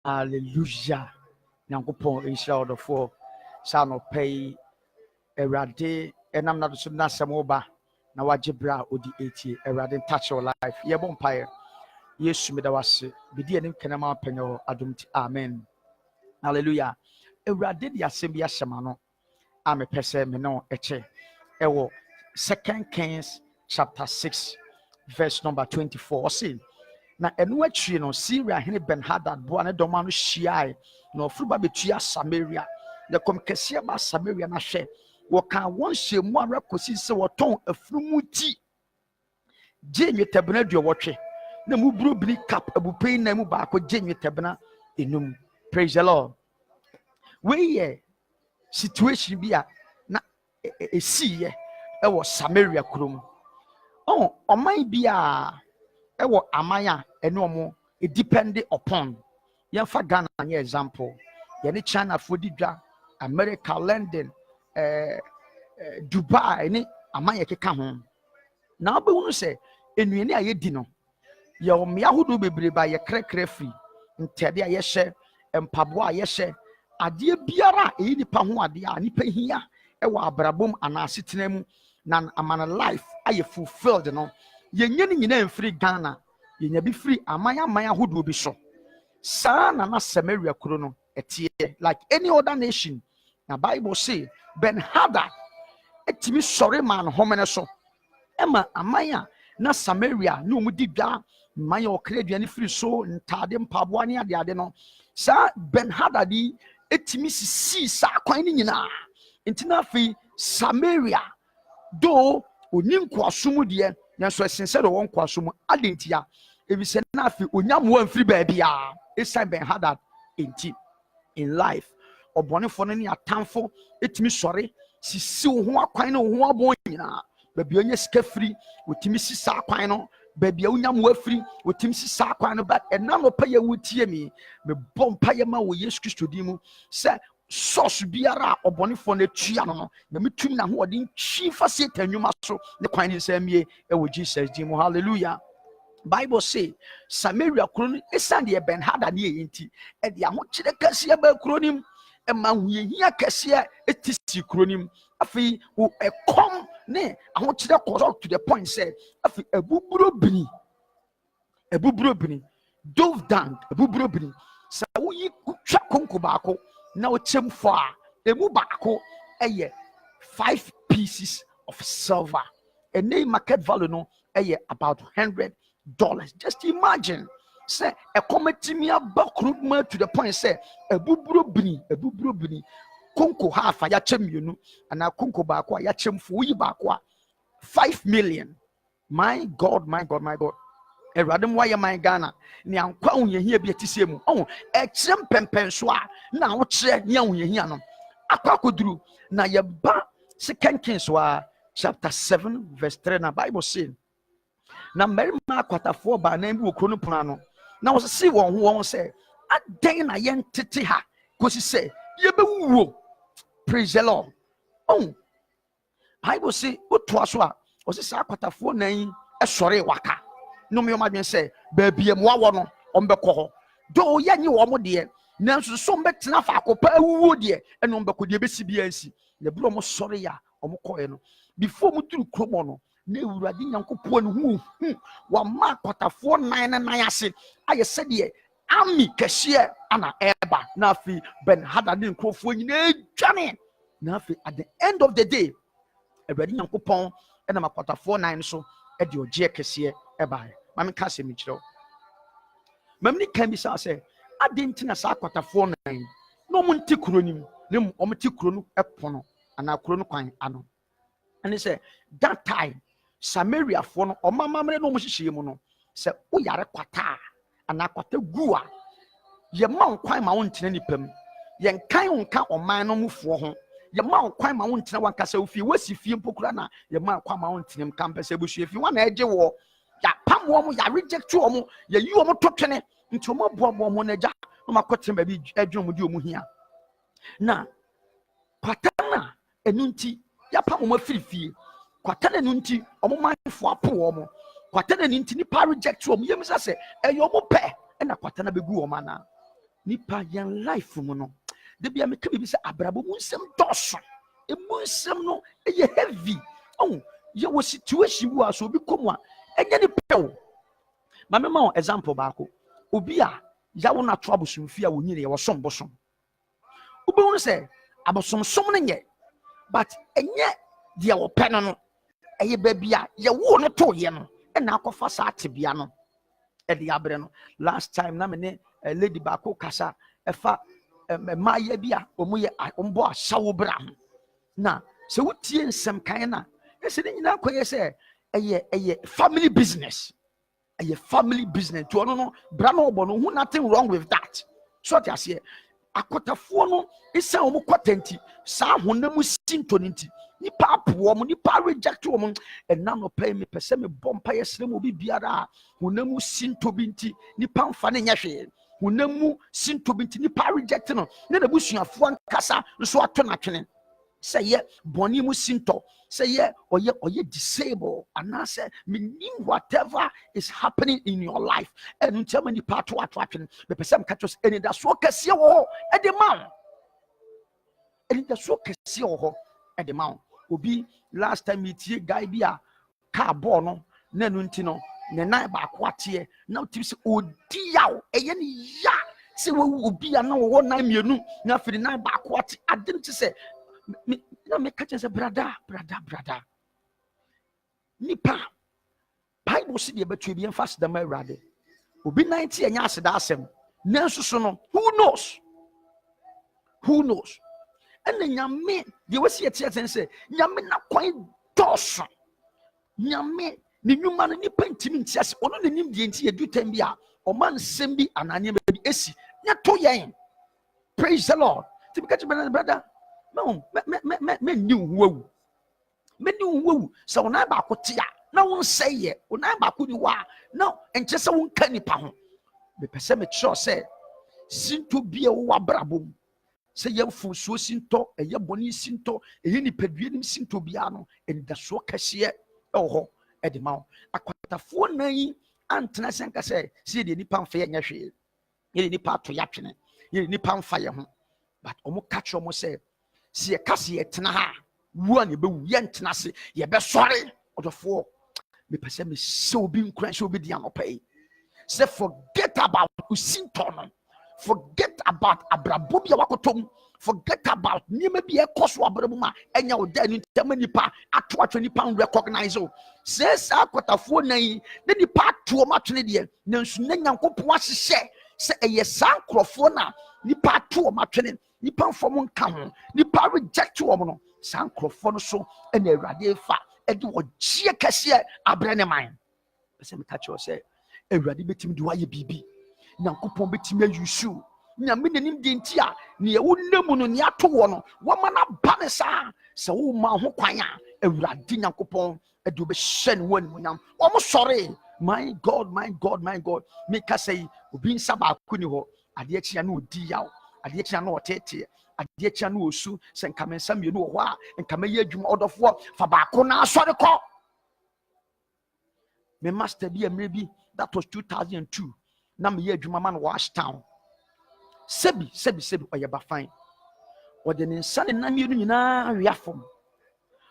Hallelujah. Nyankopɔn nhyira ɔdɔfoɔ saa anɔpa yi Awurade ɛnam na do so na asɛm woba na wagye berɛ a ɔdi ɛtie Awurade touch your life yɛbɔ mpaeɛ Yesu meda wase bidi anim kanama apanya wɔ adom ti amen hallelujah Awurade de asɛm bi ahyɛ m'ano a mepɛ sɛ me ne wo ɛkyɛ ɛwɔ 2 Kings chapter 6 verse number 24 ɔse na enu akyiri no Syria hene Ben-Hadad boa ne dɔm ano hyiae na ɔforo ba betua Samaria na kɔm kɛseɛ ba Samaria na hwɛ wɔka wɔn hyɛmu ara kɔsi sɛ wɔtɔn afurumu ti gye nnwetɛbena aduɔwɔtwe na mu buro bini cap abupɛi na mu baako gye nnwetɛbena enum praise the Lord wei yɛ situation bi a na ɛsiiɛ ɛwɔ Samaria kurom ɔman bi a ɛwɔ aman a ɛne ɔmo depend upon yɛmfa Ghana nyɛ example yɛne China fo di dwa America London Dubai ne aman yɛkeka ho na wobɛhu sɛ nnuane a yɛdi no yɛwɔ mmea ahodoɔ bebree ba yɛkrɛkrɛ firi ntɛde a yɛhyɛ mpaboa a yɛhyɛ adeɛ biara a ɛyi nipa ho adeɛ a nipa hia ɛwɔ abrabom anaase tena mu na amana life ayɛ fulfilled no yɛnyɛ ne nyinaa mfiri Ghana yɛnya bi firi aman ahodoɔ bi so saa na Samaria kuro no ɛteɛ like any other nation na Bible say Ben-Hadad etimi sɔre ma no homene so ɛma aman a na Samaria ne ɔmo di dwa man yɛ ɔkra aduane firi so ntade mpaboa ne ade no saa Ben-Hadad yi etimi sisi saa kwan ne nyinaa nti na afei Samaria do oni nkoasom deɛ nanso ɛsensɛ de wɔn nkoasom adentia ebisɛ na afei onyamoa mfiri baabi a esan Ben-Hadad enti in life ɔbɔnefo no ne atamfo etimi sɔre sisi wo ho akwan ne wo ho abɔn nyinaa baabi onye sika firi otimi si saa kwan no baabi a onyamoa firi otimi si saa kwan no but ɛna no pa yɛ wotie mi me bɔ mpa yɛ ma wɔ Yesu Kristo din mu sɛ source biara a ɔbɔnefo no atua no na metum na ho ɔde ntwi fa Satan nnwuma so ne kwan ne nsɛm yie ɛwɔ Jesus din mu hallelujah Bible say Samaria kuro no esan de Ben-Hadad ne yɛ nti ɛde ahokyere kɛseɛ ba kuro nim ɛma huyehia kɛseɛ etisi kuro nim afei wo ɛkɔm ne ahokyere kɔsɔ to the point sɛ afei ebuburo bini dove down ebuburo bini sɛ woyi twa konko baako na wokyem fo a emu baako ɛyɛ 5 pieces of silver ɛnɛ market value no ɛyɛ about $100 just imagine say a committee aba kuruma to the point say ebuburo bini konko half ya chemienu ana konko baako ya chemfo yi baako 5 million my god Erade mo ya man Ghana ni ankwa unyehia bi atise mu ekyerem pempen so a na wo kyerɛ ne unyehia no akwa koduru na ye ba 2 Kings chapter 7 verse 3 na Bible say na mmarima akwatafoɔ ba na bi wɔ kuro no pono ano na wɔn sisi wɔn ho wɔn sɛ adan na yɛn tete ha kosi sɛ yɛbɛwuo praise the Lord Bible say wotoa so a wɔsi saa akwatafoɔ nan ɛsɔre waka no me ɔmadwen sɛ baabi mu awɔ no ɔmbɛkɔ hɔ do yɛnye wɔn deɛ nanso so mbɛtena fa akɔpa awuo deɛ ɛna ɔmbɛkɔ deɛ bɛsi bi ansi na bi ɔmo sɔre ya ɔmo kɔɛ no before mu turu kromo no na Awurade Nyankopɔn no hu wa ma kwatafoɔ nan ase ayɛ sɛ deɛ army kɛseɛ ana ɛba na afi Ben-Hadad ne nkurɔfoɔ nyinaa dwane na afi at the end of the day Awurade Nyankopɔn ɛna ma kwatafoɔ nan so ɛde ɔgye kɛseɛ ɛbae mame ka sɛ mekyerɛw mamni kan bi sɛ adentina saa kwatafoɔ nan na ɔmo nte kuro nim ne ɔmo te kuro no ɛpono ana kuro no kwan ano ɛne sɛ that time Samaria for no ɔmamamre no ɔmohyehyɛ mu no sɛ woyare kwata ana kwata gu a yɛma nkwan ma wo ntena nipam yɛnkan wo nka ɔman no mufoɔ ho yɛma nkwan ma wo ntena wankasa wo fie wasi fie mpokura na yɛma nkwan ma wo ntena m kampɛ sɛ busua fie wana ɛgye wɔ ya pam wɔ mo ya reject wɔ mo yɛyi wɔ mo to twene nti ɔmo aboaboa mo na agya na makɔtena baabi adwene mo de ɔmo hia na kwata na ɛno nti yɛpam mo afiri fie kwata na ɛno nti ɔmo manfo apo wɔ mo kwata na ɛno nti nipa reject wɔ mo yɛmisa sɛ ɛyɛ ɔmo pɛ ɛna kwata na bɛgu wɔ mo ana nipa yan life mu no de bia me ka bi say abrabo mu nsem doso e mu nsem no e ye heavy oh ye wo situation bu aso obi komu a enye ni pew ma me ma example baako obi a ya wo na to abosomfi a wonyire ye wo som bosom obi won say abosomsom no nye but enye de wo pɛ no eye ba bia ye wo no to ye no e na akofa sa atebia no e de abre no last time na me ne lady baako kasa efa maye bia omuye ombo asawo bra na se wotie nsem kan na ese ne nyina koye se eye family business to no bra no obo no hu nothing wrong with that so ti ase akotafo no esa omo kwatenti sa honam sintoninti nipa apo mo nipa reject mo ena no pay me pese me bompa yesrem obi biara honam sintobinti nipa mfa ne nyahwe honam sintobinti nipa reject no na busuafo nkasa nso ato na twene say ye boni mu sinto say ye oye disable and I say meaning whatever is happening in your life and tell me nipa to atwatwen me pese catch us any da so kase wo e de man any da so kase wo e de man obi last time meet guy bi a car ball no na nu nti no ne nan ba kwate na tip se odi yaw eye ne ya se wo obi a na wo nan mienu na firi nan ba kwate ade nti se na me catch say brother nipa Bible see the betu bi enfas da ma urade obi 90 enya aseda asem nanso so no who knows and nyame de wasi etie say nyame na kwan doso nyame ni nyuma no nipa ntimi ntiase ono nanim de nti edu tam bi a o man sem bi ananye bi esi nya to yen praise the Lord to be catch brother me ni wuwu so na ba ko tia na won say ye na ba ko ni wa na enche se won ka nipa ho me pese me sure say sinto bia wo abrabom se ye fu so sinto eye boni sinto eye ni padue nim sinto bia no enda so kase e ho e de ma akwatafo nan antena senka say se de nipa mfa ye nya hwe ye nipa to ya twene ye nipa mfa ye ho but omo catch omo say si ekase etena ha wo an ye be wu ye ntena se ye be sori odofo me pese me so bi nkran so bi di anopai say forget about usintono forget about abrabo bia wakotom forget about niema bia ekoso abrabo ma enya oda ni ntama nipa atwatwe nipa recognize o say sa akotafo nan ne nipa ato ma twene de na nsu na nyankopon ahyehyɛ say eye sa nkrofo na nipa ato ma twene nipa fom nka ho nipa reject wo no sa nkrofo no so na awurade fa e de ogie kase abre ne man pese me catch you say awurade betimi de waye bibi nyankopon betimi ayusu nyame nanim de ntia ne wo namu no ne ato wo no wo ma na ba ne sa se wo ma ho kwan a awurade nyankopon e de obehye ne woni munyam wo mo sore my god me ka say obi nsa ba akuni ho ade akia na odi yaw ade akia na otete ade akia na osu se nka mensa mienu wo ho a nka meye adwuma odofo fa ba ko na asore ko me master bi amre that was 2002 na me ye adwuma man wash town sebi oyeba fine ode ne nsa ne na mienu nyina wiafom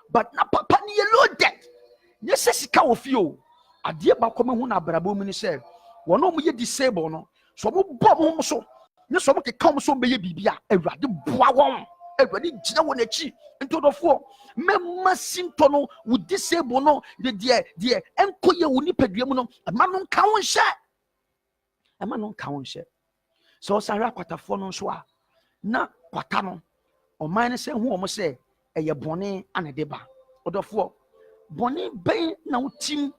but na papa ne ye loaded nye sesika wo fio ade ba ko me hu na abrabo mu ni se wono mu ye disable no so mo bom mo so ne so mo ke kam so be ye bibia awurade boa won awurade gina won achi ntodofo memma sinto no wo disable no de enkoye wo ni padua mu no ma no nka won hye so sanra kwatafo no so a na kwata no o man se hu o mo se eye bone anedeba odofo bone ben na utim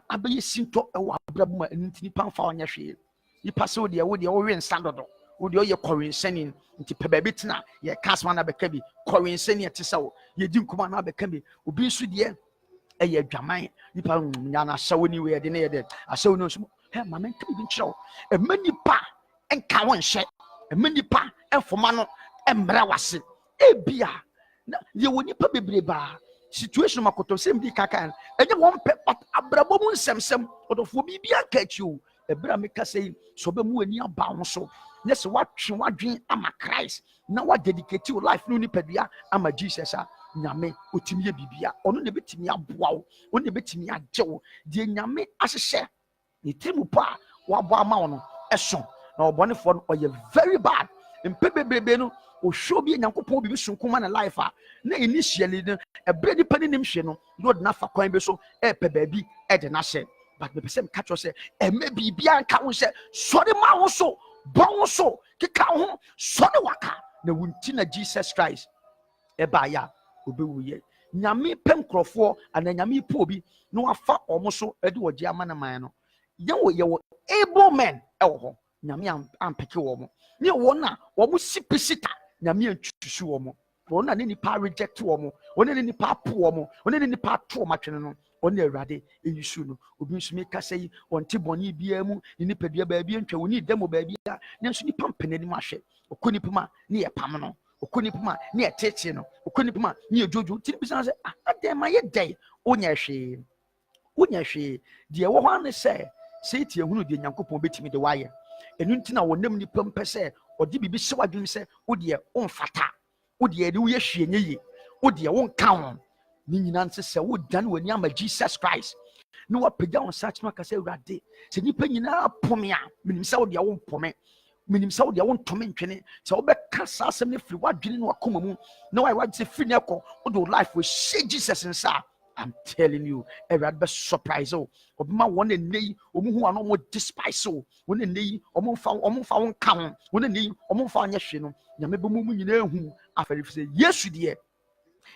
abaye sinto e wa abrabuma ntini pamfa onye hwe ipa se wo de wo we nsa dodo wo de ye korinsani nti pe ba bitina ye kasma na beka bi korinsani ete sawo ye di nkuma na beka bi obi nsu de eye adwaman ipa nya na sawo ni we de na ye de asawo no so he mama nka bi nkyerɛw e manipa enka won hye e manipa enfoma no emmra wase ebia na ye woni pa bebre ba situation makoto sem di kaka enye won pe abrabo mu nsemsem odofo bibia ka chi o ebra meka sei so be mu ani aba ho so Yes, what dream ama Christ. Now what dedicate your life no nipadua ama Jesus nyame otimi ye bibia ono ne betimi aboa wo ono ne betimi agye wo de nyame ahyehye ne timu pa wabo ama wo no ɛso na obonefo no oye very bad mpebebebe no o show bi nyankopɔn bi sunkuma na life na initially no ebre di pani nim hwe no no de na fa kwan be so pe baabi de na hye but me pese me catch say eme bibia nka wo se sori ma wo so bon wo so keka ho sori waka na wunti na Jesus Christ eba ya obewuye nyame pem krofo ana nyame po obi no afa omo so ede woje amana man no ye wo able men ewo ho nyame ampeke wo mo ne wo na wo mo sipisita nyame antwusu wo mo wo na ne nipa reject wo mo wo ne nipa po wo mo wo ne nipa to matwene no wo ne awurade eyisu no obi nso me kasa yi wonte boni bia mu ne nipa bia baabi antwa wo ni demo baabi a ne nso nipa mpenani ma hwe okoni pema ne ye pam no okoni pema ne ye tete no okoni pema ne ye jojo ti bisa se adem ma ye dai onya hwe de wo ho an se tie hunu de nyankopɔn betimi de waye enu ntina wonam nipa mpese odi bibi hye wadwum se wode onfata wode de wo ye hwe enye wode wo nka ho ni nyina nse se wo dan wani ama Jesus Christ no wapagya on search no akase urade se nipa nyina pomia minim se wode wo mpome minim se wode wo ntome ntwene se wo be kasa asem ne firi wadwene no akoma mu na why se firi ne ko wode life we share Jesus nsa. I'm telling you, every best surprise. Oh, obima one day, omu ano mo despise. Oh, one day, omu fa count. One day, omu fa nyeshino. Nyame bomu nyine hu. After if say yes, dear.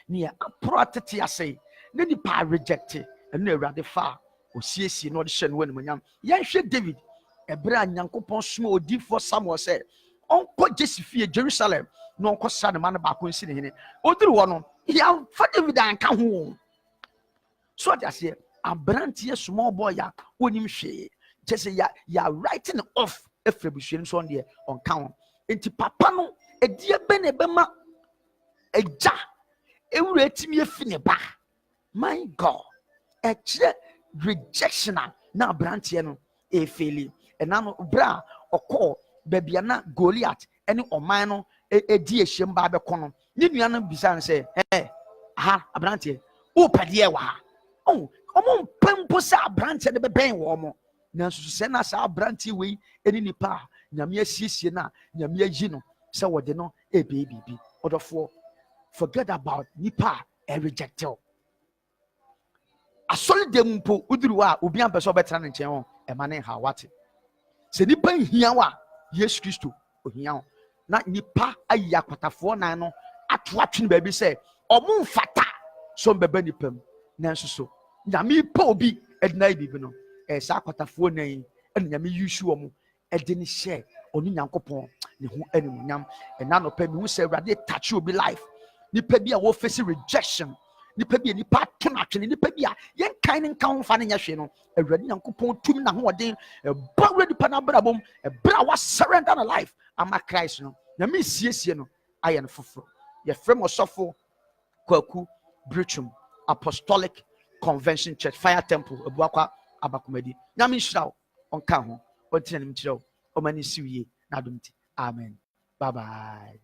Near a protect say. Then the pa rejected. And never the far. O see no the shen when yam. Yan she David. A brand yankopon small deep for someone said. Uncle Jesse fear Jerusalem. No uncle son man back when sitting in it. Other one. Yeah, for David and come home. So just say a brand small boy ya onim hwe just say ya writing off efrebusuan so on there on count enti papa no edie be na be ma eja ewure etimi efine ba my God e kire rejection na brand no e faili e na no bra okọ babia na Goliath ene oman no edi ehyem ba be kono ni nua no bisa say aha abrante o pade wa oh, omo pempo sa branch de beben wo mo nanso se na sa branch we eni nipa nyame asiesie na nyame ayi no se wode no bibi odofo forget about nipa reject you asole dem mpo uduru wa obi ampeso betra ne nchen ho e ma ne ha wate se nipa hia wa Yesu Kristo ohia ho na nipa ayi akwatafo nan no ato atwe ba bi se omo mfata so mbeba nipam nanso so nyame pa obi edna bibi no sa akwatafo nan en nyame yusu omo ede ne share onu nyankopon ne ho animunyam na no pa mi hu se awurade touch obi life nipa bi a wo face rejection nipa bi nipa to na twene nipa bi a yen kan ne nka ho fa ne nya hwe no awurade nyankopon tum na ho ode ba awurade pa na brabom bra wa surrender na life ama Christ no nyame siesie no aye no foforo ye frem osofo Kwaku Brichum Apostolic Convention Church Fire Temple Ebuakwa Abakumedi nyame nhyira onka ho ontina nim kyerɛ o mani siwie na domti amen bye bye.